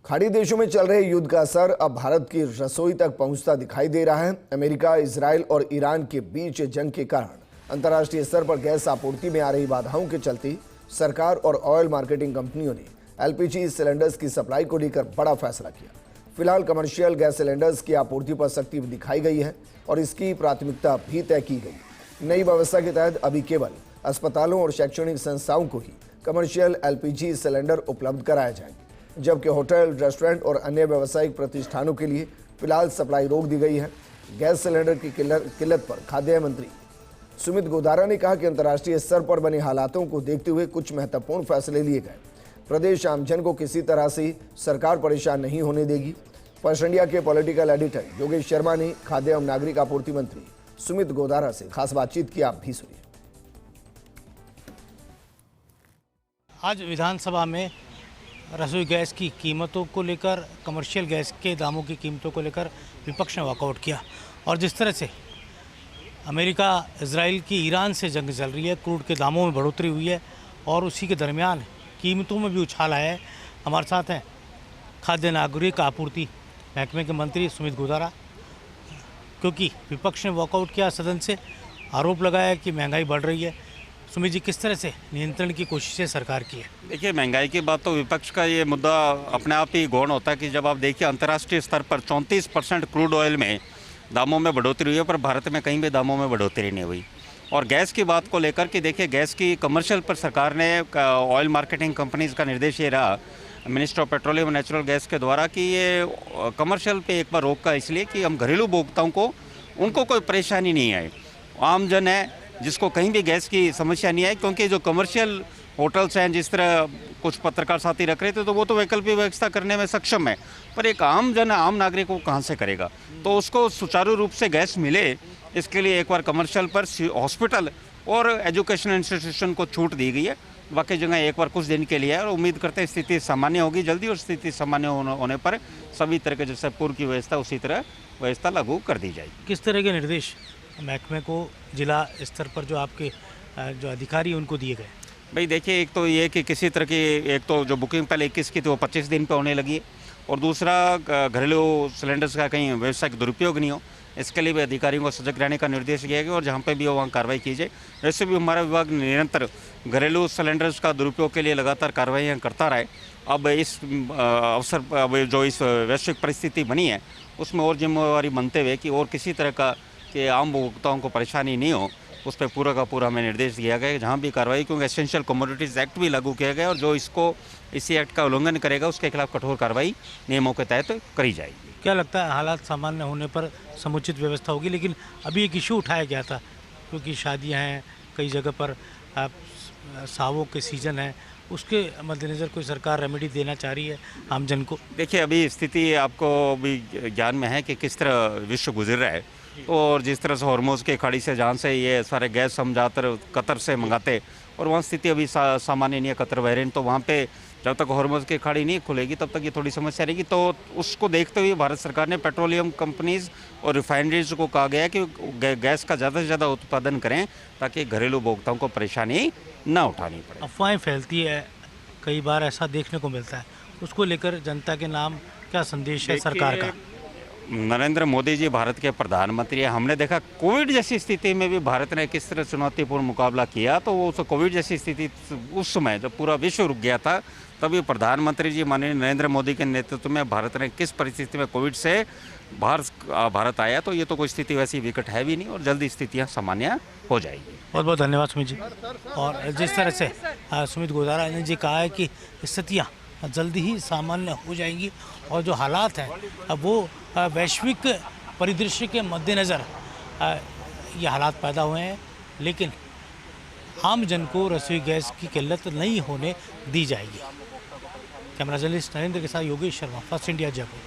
खाड़ी देशों में चल रहे युद्ध का असर अब भारत की रसोई तक पहुंचता दिखाई दे रहा है। अमेरिका, इजराइल और ईरान के बीच जंग के कारण अंतर्राष्ट्रीय स्तर पर गैस आपूर्ति में आ रही बाधाओं के चलते सरकार और ऑयल मार्केटिंग कंपनियों ने एलपीजी सिलेंडर्स की सप्लाई को लेकर बड़ा फैसला किया। फिलहाल कमर्शियल गैस सिलेंडर्स की आपूर्ति पर सख्ती दिखाई गई है और इसकी प्राथमिकता भी तय की गई। नई व्यवस्था के तहत अभी केवल अस्पतालों और शैक्षणिक संस्थाओं को ही कमर्शियल एलपीजी सिलेंडर उपलब्ध कराए जाएंगे, जबकि होटल, रेस्टोरेंट और अन्य व्यावसायिक प्रतिष्ठानों के लिए फिलहाल सप्लाई रोक दी गई है। गैस सिलेंडर की किल्लत पर खाद्य मंत्री सुमित गोधारा ने कहा कि अंतर्राष्ट्रीय स्तर पर बने हालातों को देखते हुए कुछ महत्वपूर्ण फैसले लिए गए। प्रदेश आमजन को किसी तरह से सरकार परेशान नहीं होने देगी। फर्स्ट इंडिया के पॉलिटिकल एडिटर योगेश शर्मा ने खाद्य एवं नागरिक आपूर्ति मंत्री सुमित गोधारा से खास बातचीत की, आप भी सुनिए। आज विधानसभा में रसोई गैस की कीमतों को लेकर, कमर्शियल गैस के दामों की कीमतों को लेकर विपक्ष ने वॉकआउट किया और जिस तरह से अमेरिका, इजराइल की ईरान से जंग चल रही है, क्रूड के दामों में बढ़ोतरी हुई है और उसी के दरमियान कीमतों में भी उछाल आया है। हमारे साथ हैं खाद्य नागरिक आपूर्ति महकमे के मंत्री सुमित गोधारा। क्योंकि विपक्ष ने वॉकआउट किया सदन से, आरोप लगाया कि महंगाई बढ़ रही है। सुमित जी, किस तरह से नियंत्रण की कोशिशें सरकार की है? देखिए, महंगाई की बात तो विपक्ष का ये मुद्दा अपने आप ही गौण होता है कि जब आप देखिए अंतर्राष्ट्रीय स्तर पर 34% क्रूड ऑयल में दामों में बढ़ोतरी हुई है, पर भारत में कहीं भी दामों में बढ़ोतरी नहीं हुई। और गैस की बात को लेकर के देखिए, गैस की कमर्शियल पर सरकार ने ऑयल मार्केटिंग कंपनीज़ का निर्देश ये रहा मिनिस्टर ऑफ पेट्रोलियम और नेचुरल गैस के द्वारा कि ये कमर्शियल पे एक बार रोक का, इसलिए कि हम घरेलू उपभोक्ताओं को उनको कोई परेशानी नहीं आए। आम जन है जिसको कहीं भी गैस की समस्या नहीं आई, क्योंकि जो कमर्शियल होटल्स हैं, जिस तरह कुछ पत्रकार साथी रख रहे थे, तो वो तो वैकल्पिक व्यवस्था करने में सक्षम है, पर एक आम जन, आम नागरिक वो कहाँ से करेगा? तो उसको सुचारू रूप से गैस मिले, इसके लिए एक बार कमर्शियल पर हॉस्पिटल और एजुकेशन इंस्टीट्यूशन को छूट दी गई है। बाकी जगह एक बार कुछ दिन के लिए है और उम्मीद करते हैं स्थिति सामान्य होगी जल्दी, और स्थिति सामान्य होने पर सभी तरह के जैसे पूर्व की व्यवस्था उसी तरह व्यवस्था लागू कर दी जाएगी। किस तरह के निर्देश महकमे को जिला स्तर पर जो आपके जो अधिकारी उनको दिए गए? भाई देखिए, एक तो ये कि किसी तरह की, एक तो जो बुकिंग पहले 21 की थी वो 25 दिन पे होने लगी है, और दूसरा घरेलू सिलेंडर्स का कहीं व्यावसायिक दुरुपयोग नहीं हो, इसके लिए भी अधिकारियों को सजग रहने का निर्देश दिया गया और जहाँ पे भी हो वहाँ कार्रवाई की जाए। वैसे भी हमारा विभाग निरंतर घरेलू सिलेंडर्स का दुरुपयोग के लिए लगातार कार्रवाइयाँ करता रहा है। अब इस अवसर, अब जो इस वैश्विक परिस्थिति बनी है उसमें और जिम्मेवारी बनते हुए कि और किसी तरह का कि आम उपभोक्ताओं को परेशानी नहीं हो, उस पर पूरा का पूरा हमें निर्देश दिया गया है जहाँ भी कार्रवाई, क्योंकि एसेंशियल कमोडिटीज़ एक्ट भी लागू किया गया और जो इसी एक्ट का उल्लंघन करेगा उसके खिलाफ कठोर कार्रवाई नियमों के तहत करी जाएगी। क्या लगता है हालात सामान्य होने पर समुचित व्यवस्था होगी? लेकिन अभी एक इशू उठाया गया था, क्योंकि शादियां हैं कई जगह पर, सावों के सीज़न है, उसके मद्देनज़र कोई सरकार रेमेडी देना चाह रही है आमजन को? देखिए, अभी स्थिति आपको भी ज्ञान में है कि किस तरह विश्व गुजर रहा है, और जिस तरह से हॉर्मोज के खाड़ी से, जहाँ से ये सारे गैस हम ज़्यादातर कतर से मंगाते, और वहाँ स्थिति अभी सामान्य नहीं है। कतर वेरिएंट, तो वहाँ पे जब तक हॉर्मोज की खाड़ी नहीं खुलेगी तब तक ये थोड़ी समस्या रहेगी। तो उसको देखते हुए भारत सरकार ने पेट्रोलियम कंपनीज और रिफाइनरीज को कहा गया कि गैस का ज़्यादा से ज़्यादा उत्पादन करें ताकि घरेलू उपभोक्ताओं को परेशानी ना उठानी पड़े। अफवाहें फैलती है, कई बार ऐसा देखने को मिलता है, उसको लेकर जनता के नाम क्या संदेश है सरकार का? नरेंद्र मोदी जी भारत के प्रधानमंत्री हैं। हमने देखा कोविड जैसी स्थिति में भी भारत ने किस तरह चुनौतीपूर्ण मुकाबला किया, तो वो कोविड जैसी स्थिति उस समय जब पूरा विश्व रुक गया था, तभी प्रधानमंत्री जी माननीय नरेंद्र मोदी के नेतृत्व में भारत ने किस परिस्थिति में कोविड से भारत आया। तो ये तो कोई स्थिति वैसी विकट है भी नहीं और जल्दी स्थितियाँ सामान्य हो जाएगी। बहुत बहुत धन्यवाद सुमित जी। और जिस तरह से सुमित गोधारा ने जी कहा है कि स्थितियाँ जल्दी ही सामान्य हो जाएंगी और जो हालात हैं वो वैश्विक परिदृश्य के मद्देनज़र ये हालात पैदा हुए हैं, लेकिन आम जन को रसोई गैस की किल्लत नहीं होने दी जाएगी। कैमरा जर्नलिस्ट नरेंद्र के साथ योगेश शर्मा, फर्स्ट इंडिया, जयपुर।